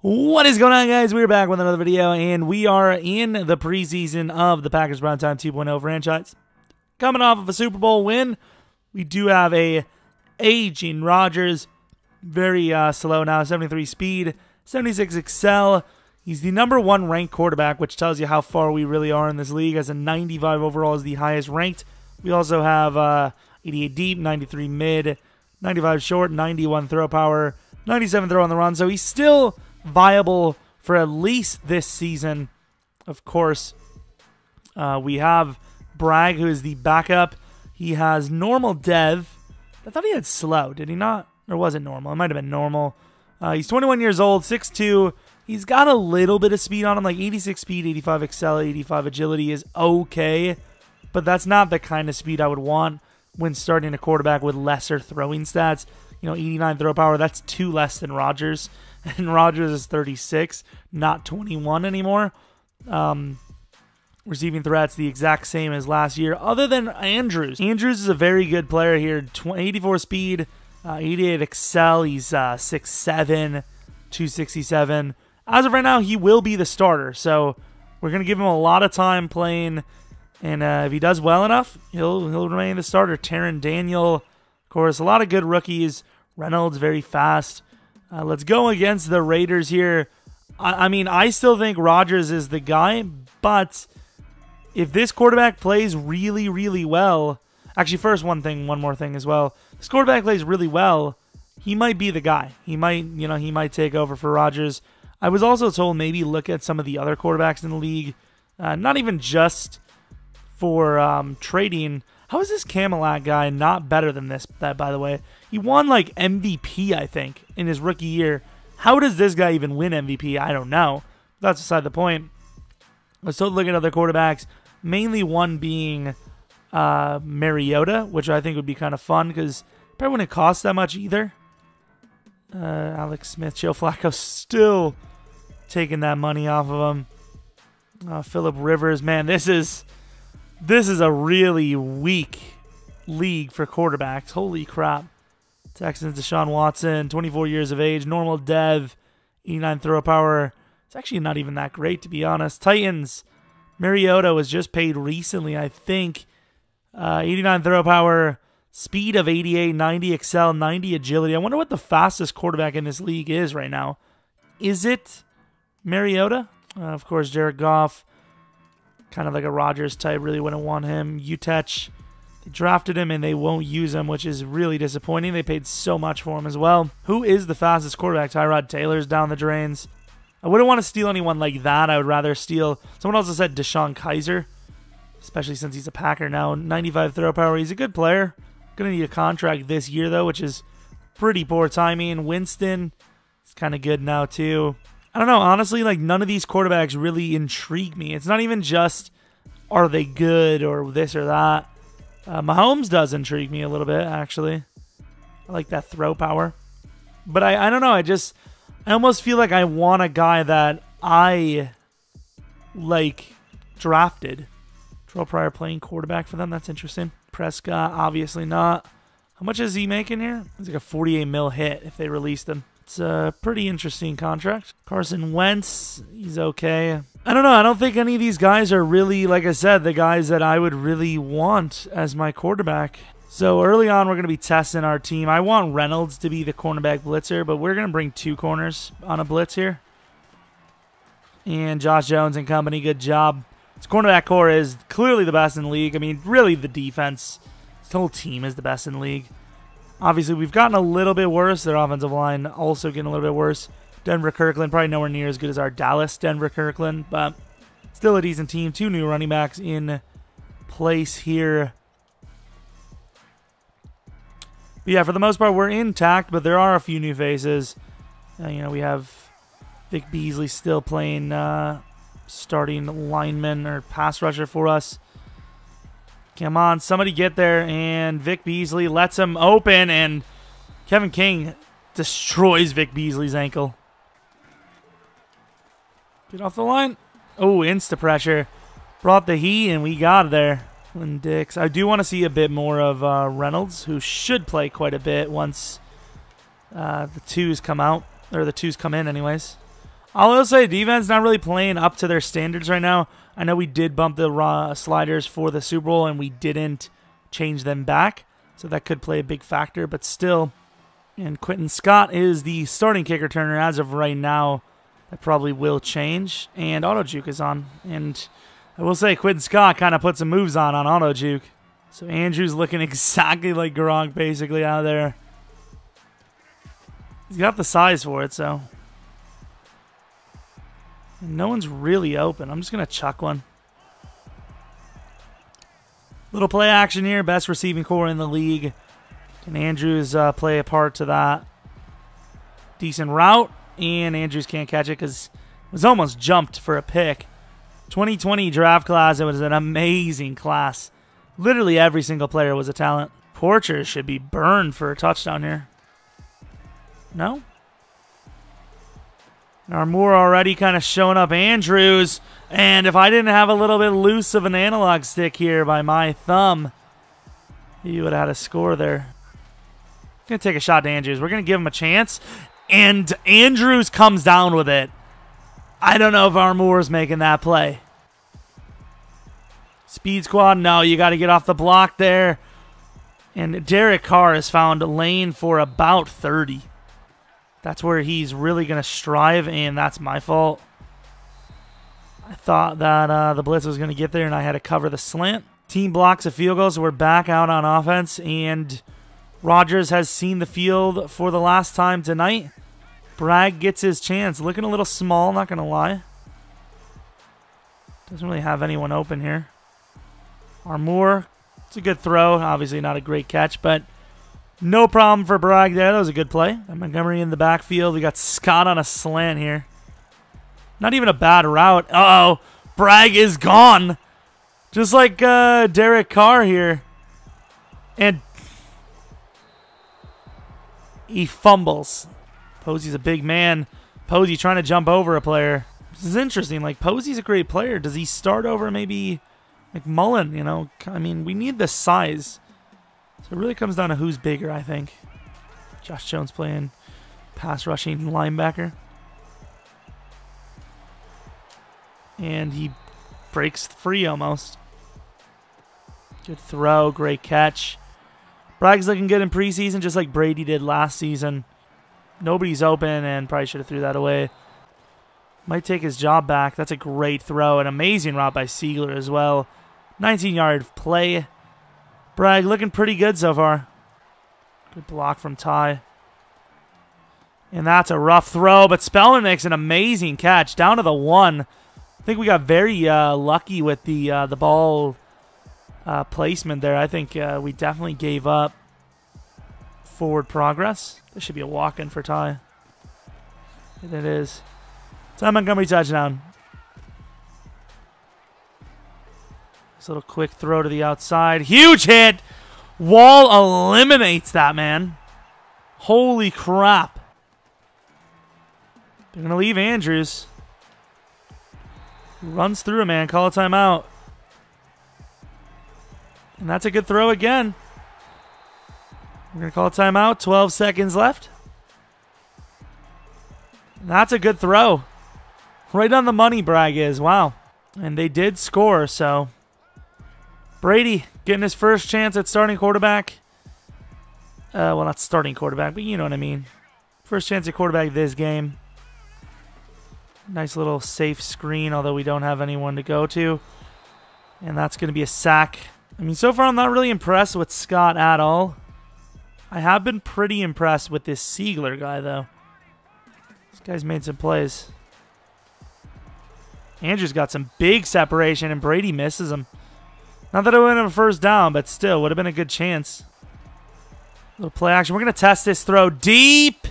What is going on, guys? We're back with another video, and we are in the preseason of the Packers Primetime 2.0 franchise. Coming off of a Super Bowl win, we do have a aging Rodgers, very slow now, 73 speed, 76 excel. He's the #1 ranked quarterback, which tells you how far we really are in this league, as a 95 overall is the highest ranked. We also have 88 deep, 93 mid, 95 short, 91 throw power, 97 throw on the run, so he's still viable for at least this season. Of course, we have Bragg, who is the backup. He has normal dev. I thought he had slow. Did he not? Or was it normal? It might have been normal. He's 21 years old, 6'2". He's got a little bit of speed on him, like 86 speed, 85 excel, 85 agility is okay, but that's not the kind of speed I would want when starting a quarterback with lesser throwing stats. You know, 89 throw power, that's 2 less than Rodgers. And Rodgers is 36, not 21 anymore. Receiving threats, the exact same as last year, other than Andrews. Andrews is a very good player here. 84 speed, 88 excel. He's 6'7", 267. As of right now, he will be the starter. So we're going to give him a lot of time playing. And if he does well enough, he'll remain the starter. Taron Daniel, of course, a lot of good rookies. Reynolds, very fast. Let's go against the Raiders here. I mean, I still think Rodgers is the guy, but if this quarterback plays really, really well, actually, first one more thing as well. If this quarterback plays really well, he might be the guy. He might take over for Rodgers. I was also told maybe look at some of the other quarterbacks in the league, not even just for trading. How is this Camelot guy not better than this? That, by the way, he won like MVP, I think, in his rookie year. How does this guy even win MVP? I don't know. That's beside the point. Let's still look at other quarterbacks. Mainly one being Mariota, which I think would be kind of fun because probably wouldn't cost that much either. Alex Smith, Joe Flacco still taking that money off of him. Phillip Rivers, man, this is a really weak league for quarterbacks. Holy crap. Texans, Deshaun Watson, 24 years of age, normal dev, 89 throw power. It's actually not even that great, to be honest. Titans, Mariota was just paid recently, I think. 89 throw power, speed of 88, 90 excel, 90 agility. I wonder what the fastest quarterback in this league is right now. Is it Mariota? Of course, Jared Goff. Kind of like a Rodgers type, really wouldn't want him. Utech, they drafted him and they won't use him, which is really disappointing. They paid so much for him as well. Who is the fastest quarterback? Tyrod Taylor's down the drains. I wouldn't want to steal anyone like that. I would rather steal, someone else has said Deshaun Kaiser, especially since he's a Packer now. 95 throw power. He's a good player. Going to need a contract this year, though, which is pretty poor timing. Winston is kind of good now, too. I don't know, honestly, like none of these quarterbacks really intrigue me. It's not even just are they good or this or that. Mahomes does intrigue me a little bit, actually. I like that throw power. But I don't know, I almost feel like I want a guy that I like drafted. Terrell Pryor playing quarterback for them, that's interesting. Prescott, obviously not. How much is he making here? It's like a 48 mil hit if they released him. It's a pretty interesting contract. Carson Wentz, he's okay. I don't know. I don't think any of these guys are really, like I said, the guys that I would really want as my quarterback. So early on, we're going to be testing our team. I want Reynolds to be the cornerback blitzer, but we're going to bring 2 corners on a blitz here. And Josh Jones and company, good job. This cornerback core is clearly the best in the league. I mean, really the defense. This whole team is the best in the league. Obviously, we've gotten a little bit worse. Their offensive line also getting a little bit worse. Denver Kirkland, probably nowhere near as good as our Dallas Denver Kirkland, but still a decent team. 2 new running backs in place here. But yeah, for the most part, we're intact, but there are a few new faces. We have Vic Beasley still playing starting lineman or pass rusher for us. Come on, somebody get there, and Vic Beasley lets him open, and Kevin King destroys Vic Beasley's ankle. Get off the line. Oh, insta pressure. Brought the heat, and we got there. And Dix. I do want to see a bit more of Reynolds, who should play quite a bit once the twos come out, or the twos come in anyways. I will say defense not really playing up to their standards right now. I know we did bump the sliders for the Super Bowl, and we didn't change them back, so that could play a big factor, but still. And Quentin Scott is the starting kick returner as of right now. That probably will change, and auto juke is on. And I will say Quentin Scott kind of put some moves on auto juke. So Andrews looking exactly like Gronk basically out there. He's got the size for it, so. And no one's really open. I'm just going to chuck one. Little play action here. Best receiving core in the league. Can Andrews play a part to that? Decent route. And Andrews can't catch it because it was almost jumped for a pick. 2020 draft class. It was an amazing class. Literally every single player was a talent. Porcher should be burned for a touchdown here. No? Moore already kind of showing up Andrews. And if I didn't have a little bit loose of an analog stick here by my thumb, he would have had a score there. Going to take a shot to Andrews. We're going to give him a chance. And Andrews comes down with it. I don't know if Moore's making that play. Speed squad, no, you got to get off the block there. And Derek Carr has found a lane for about 30. That's where he's really going to strive, and that's my fault. I thought that the blitz was going to get there, and I had to cover the slant. Team blocks a field goal, so we're back out on offense, and Rodgers has seen the field for the last time tonight. Bragg gets his chance. Looking a little small, not going to lie. Doesn't really have anyone open here. Moore, it's a good throw. Obviously not a great catch, but no problem for Bragg there. That was a good play. And Montgomery in the backfield. We got Scott on a slant here. Not even a bad route. Uh-oh. Bragg is gone. Just like Derek Carr here. And he fumbles. Posey's a big man. Posey trying to jump over a player. This is interesting. Like, Posey's a great player. Does he start over maybe McMullen? You know, I mean, we need the size. So it really comes down to who's bigger, I think. Josh Jones playing pass rushing linebacker. And he breaks free almost. Good throw, great catch. Bragg's looking good in preseason, just like Brady did last season. Nobody's open, and probably should have threw that away. Might take his job back. That's a great throw. An amazing route by Siegler as well. 19-yard play. Bragg looking pretty good so far. Good block from Ty. And that's a rough throw, but Spellman makes an amazing catch down to the 1. I think we got very lucky with the ball placement there. I think we definitely gave up forward progress. This should be a walk-in for Ty. And it is. Ty Montgomery touchdown. This little quick throw to the outside. Huge hit. Wall eliminates that, man. Holy crap. They're going to leave Andrews. Runs through a man. Call a timeout. And that's a good throw again. We're going to call a timeout. 12 seconds left. And that's a good throw. Right on the money, Bragg is. Wow. And they did score, so Brady getting his first chance at starting quarterback. Well, not starting quarterback, but you know what I mean. First chance at quarterback this game. Nice little safe screen, although we don't have anyone to go to. And that's going to be a sack. I mean, so far I'm not really impressed with Scott at all. I have been pretty impressed with this Siegler guy, though. This guy's made some plays. Andrews got some big separation, and Brady misses him. Not that it would have been a first down, but still, would have been a good chance. Little play action. We're going to test this throw deep.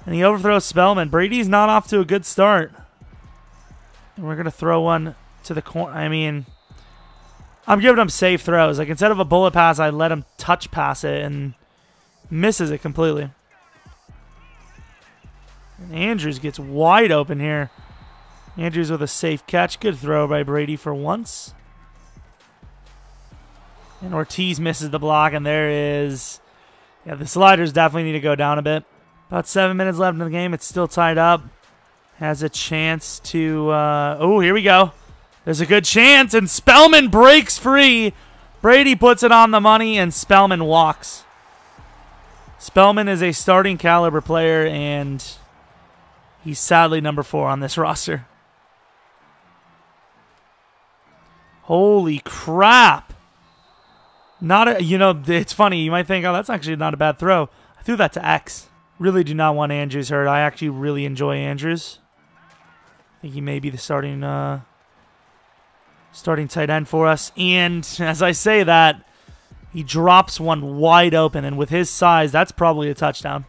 And he overthrows Spellman. Brady's not off to a good start. And we're going to throw one to the corner. I mean, I'm giving him safe throws. Like, instead of a bullet pass, I let him touch pass it and misses it completely. And Andrews gets wide open here. Andrews with a safe catch. Good throw by Brady for once. And Ortiz misses the block, and there is... Yeah, the sliders definitely need to go down a bit. About 7 minutes left in the game. It's still tied up. has a chance to... oh, here we go. There's a good chance, and Spellman breaks free. Brady puts it on the money, and Spellman walks. Spellman is a starting caliber player, and he's sadly number 4 on this roster. Holy crap. Not a, you know, it's funny. You might think, oh, that's actually not a bad throw. I threw that to X. Really do not want Andrews hurt. I actually really enjoy Andrews. I think he may be the starting tight end for us. And as I say that, he drops one wide open. And with his size, that's probably a touchdown.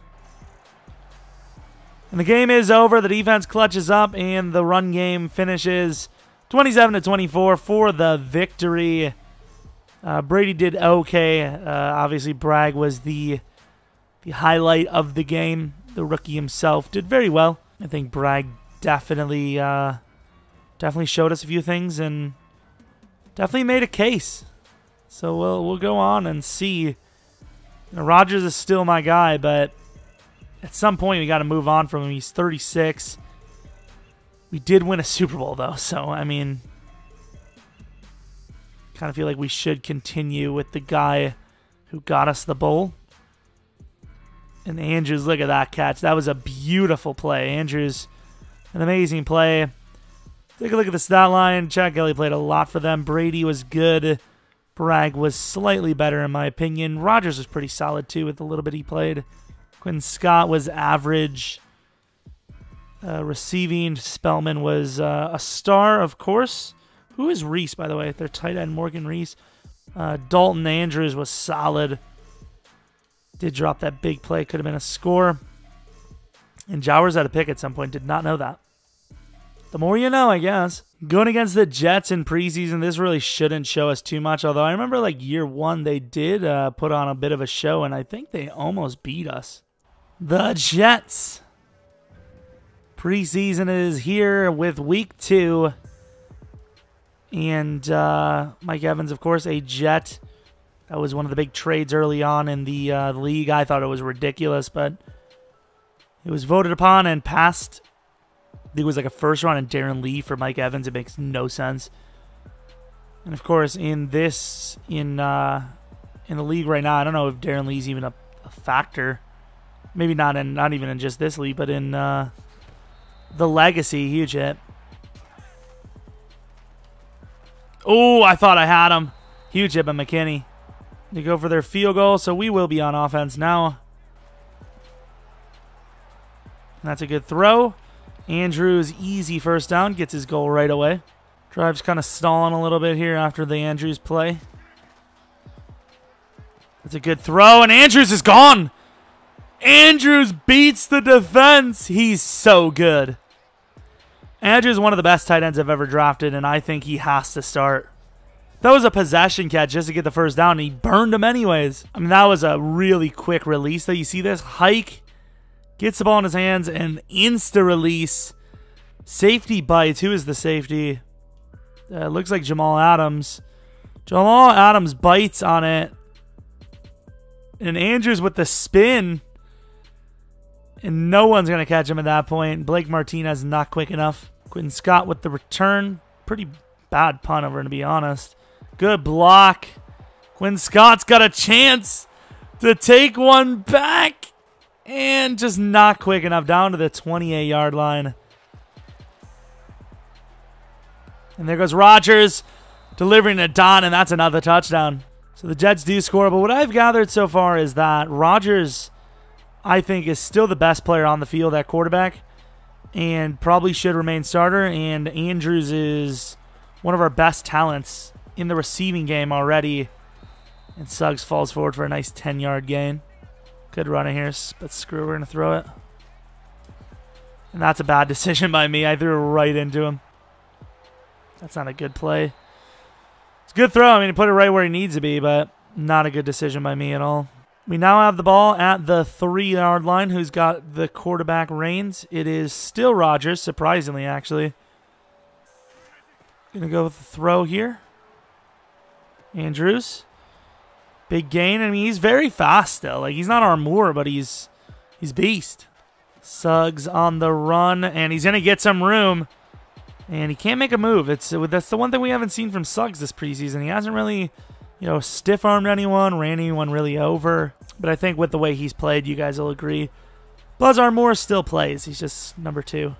And the game is over. The defense clutches up, and the run game finishes 27-24 for the victory. Brady did okay. Obviously, Bragg was the highlight of the game. The rookie himself did very well. I think Bragg definitely showed us a few things and definitely made a case. So we'll go on and see. You know, Rodgers is still my guy, but at some point we got to move on from him. He's 36. We did win a Super Bowl though, so I mean, kind of feel like we should continue with the guy who got us the bowl. And Andrews, look at that catch. That was a beautiful play. Andrews, an amazing play. Take a look at the stat line. Chad Kelly played a lot for them. Brady was good. Bragg was slightly better in my opinion. Rodgers was pretty solid too with the little bit he played. Quinn Scott was average. Receiving, Spellman was a star, of course. Who is Reese, by the way? Their tight end, Morgan Reese. Dalton Andrews was solid. Did drop that big play. Could have been a score. And Jowers had a pick at some point. Did not know that. The more you know, I guess. Going against the Jets in preseason, this really shouldn't show us too much. Although I remember like year 1, they did put on a bit of a show. And I think they almost beat us. The Jets. Preseason is here with week 2. And Mike Evans, of course, a Jet. That was one of the big trades early on in the league. I thought it was ridiculous, but it was voted upon and passed. It was like a first round and Darren Lee for Mike Evans. It makes no sense. And of course, in the league right now, I don't know if Darren Lee's even a factor. Maybe not even in just this league, but in the legacy, huge hit. Oh, I thought I had him. Huge hit by McKinney. They go for their field goal, so we will be on offense now. And that's a good throw. Andrews, easy first down, gets his goal right away. Drive's kind of stalling a little bit here after the Andrews play. That's a good throw, and Andrews is gone. Andrews beats the defense. He's so good. Andrews is one of the best tight ends I've ever drafted, and I think he has to start. That was a possession catch just to get the first down, and he burned him anyways. I mean, that was a really quick release. Though you see this? Hike, gets the ball in his hands, and insta-release. Safety bites. Who is the safety? Looks like Jamal Adams. Jamal Adams bites on it. And Andrews with the spin. And no one's going to catch him at that point. Blake Martinez not quick enough. Quinn Scott with the return. Pretty bad punt over, to be honest. Good block. Quinn Scott's got a chance to take one back. And just not quick enough. Down to the 28-yard line. And there goes Rodgers delivering a dot, and that's another touchdown. So the Jets do score. But what I've gathered so far is that Rodgers, I think, is still the best player on the field at quarterback and probably should remain starter. And Andrews is one of our best talents in the receiving game already. And Suggs falls forward for a nice 10-yard gain. Good run in here, but screw, we're going to throw it. And that's a bad decision by me. I threw it right into him. That's not a good play. It's a good throw. I mean, he put it right where he needs to be, but not a good decision by me at all. We now have the ball at the 3-yard line. Who's got the quarterback reins? It is still Rodgers, surprisingly, actually. Going to go with the throw here. Andrews. Big gain. I mean, he's very fast still. Like, he's not Armour, but he's beast. Suggs on the run, and he's going to get some room. And he can't make a move. That's the one thing we haven't seen from Suggs this preseason. He hasn't really, stiff-armed anyone, ran anyone really over. But I think with the way he's played, you guys will agree. Buzz Armour still plays. He's just number 2.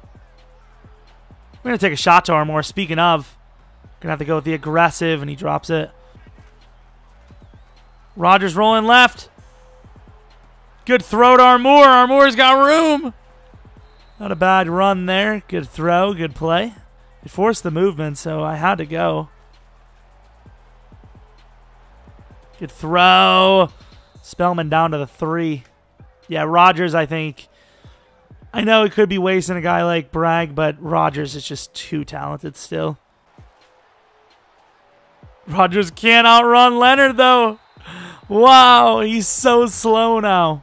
We're going to take a shot to Armour. Speaking of, going to have to go with the aggressive, and he drops it. Rodgers rolling left. Good throw to Armour. Armour's got room. Not a bad run there. Good throw. Good play. It forced the movement, so I had to go. Good throw. Spellman down to the 3. Yeah, Rodgers, I think. I know it could be wasting a guy like Bragg, but Rodgers is just too talented still. Rodgers can't outrun Leonard, though. Wow, he's so slow now.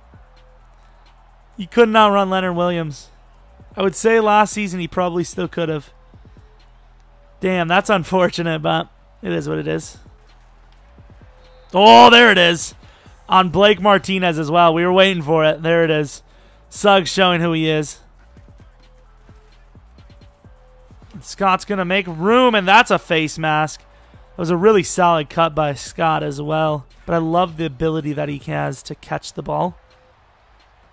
He couldn't outrun Leonard Williams. I would say last season he probably still could have. Damn, that's unfortunate, but it is what it is. Oh, there it is. On Blake Martinez as well. We were waiting for it. There it is. Suggs showing who he is. Scott's going to make room, and that's a face mask. That was a really solid cut by Scott as well. But I love the ability that he has to catch the ball.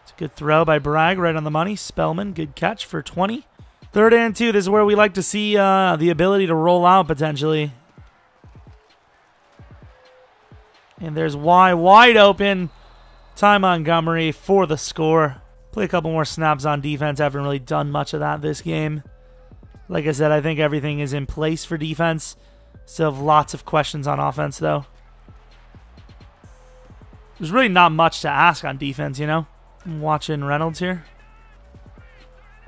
It's a good throw by Bragg, right on the money. Spellman, good catch for 20. 3rd and 2. This is where we like to see the ability to roll out potentially. And there's Y wide open. Ty Montgomery for the score. Play a couple more snaps on defense. Haven't really done much of that this game. Like I said, I think everything is in place for defense. Still have lots of questions on offense, though. There's really not much to ask on defense, I'm watching Reynolds here.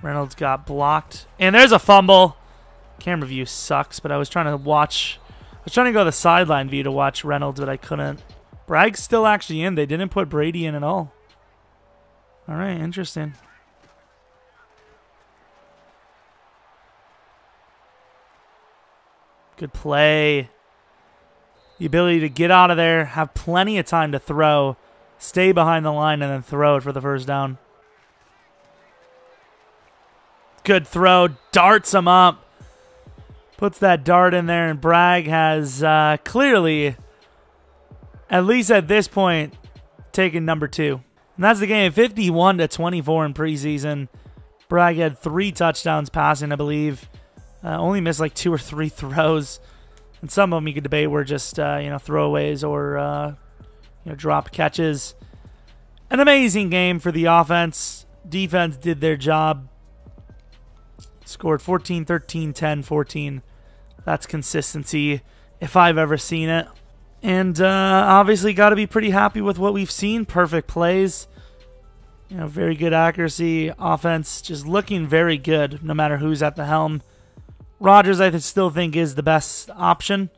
Reynolds got blocked. And there's a fumble. Camera view sucks, but I was trying to go the sideline view to watch Reynolds, but I couldn't. Bragg's still actually in. They didn't put Brady in at all. All right, interesting. Good play. The ability to get out of there, have plenty of time to throw, stay behind the line, and then throw it for the first down. Good throw. Darts him up. Puts that dart in there, and Bragg has clearly, at least at this point, taken number 2. And that's the game. 51-24 in preseason. Bragg had 3 touchdowns passing, I believe. Only missed like 2 or 3 throws. And some of them you could debate were just, throwaways or, dropped catches. An amazing game for the offense. Defense did their job. Scored 14, 13, 10, 14. That's consistency if I've ever seen it. And obviously got to be pretty happy with what we've seen. Perfect plays. Very good accuracy. Offense just looking very good no matter who's at the helm. Rodgers, I still think, is the best option.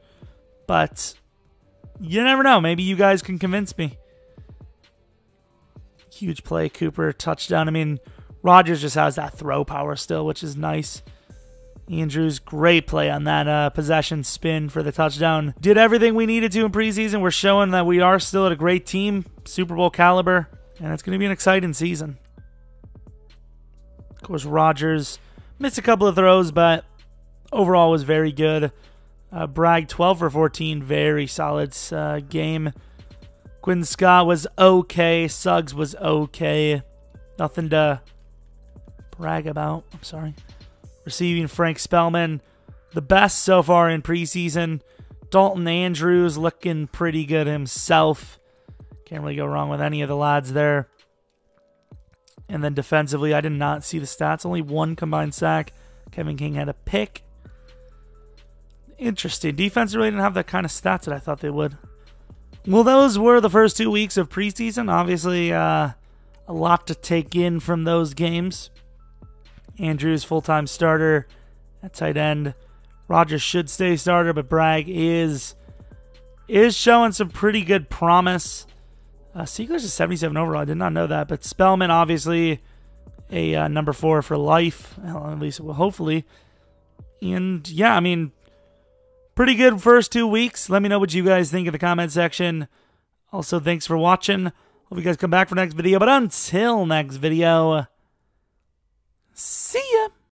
But you never know. Maybe you guys can convince me. Huge play. Cooper, touchdown. I mean, Rodgers just has that throw power still, which is nice. Andrews, great play on that possession spin for the touchdown. Did everything we needed to in preseason. We're showing that we are still at a great team, Super Bowl caliber, and it's going to be an exciting season. Of course, Rodgers missed a couple of throws, but overall was very good. Bragg, 12 for 14, very solid game. Quinn Scott was okay. Suggs was okay. Nothing to brag about. I'm sorry. Receiving, Frank Spellman, the best so far in preseason. Dalton Andrews looking pretty good himself. Can't really go wrong with any of the lads there. And then defensively, I did not see the stats. Only 1 combined sack. Kevin King had a pick. Interesting. Defense really didn't have that kind of stats that I thought they would. Well, those were the first 2 weeks of preseason. Obviously, a lot to take in from those games. Andrews, full-time starter at tight end. Rodgers should stay starter, but Bragg is showing some pretty good promise. Seagler's is 77 overall. I did not know that. But Spellman, obviously, a number 4 for life. Well, at least, hopefully. And, yeah, I mean, pretty good first 2 weeks. Let me know what you guys think in the comment section. Also, thanks for watching. Hope you guys come back for next video. But until next video, See ya!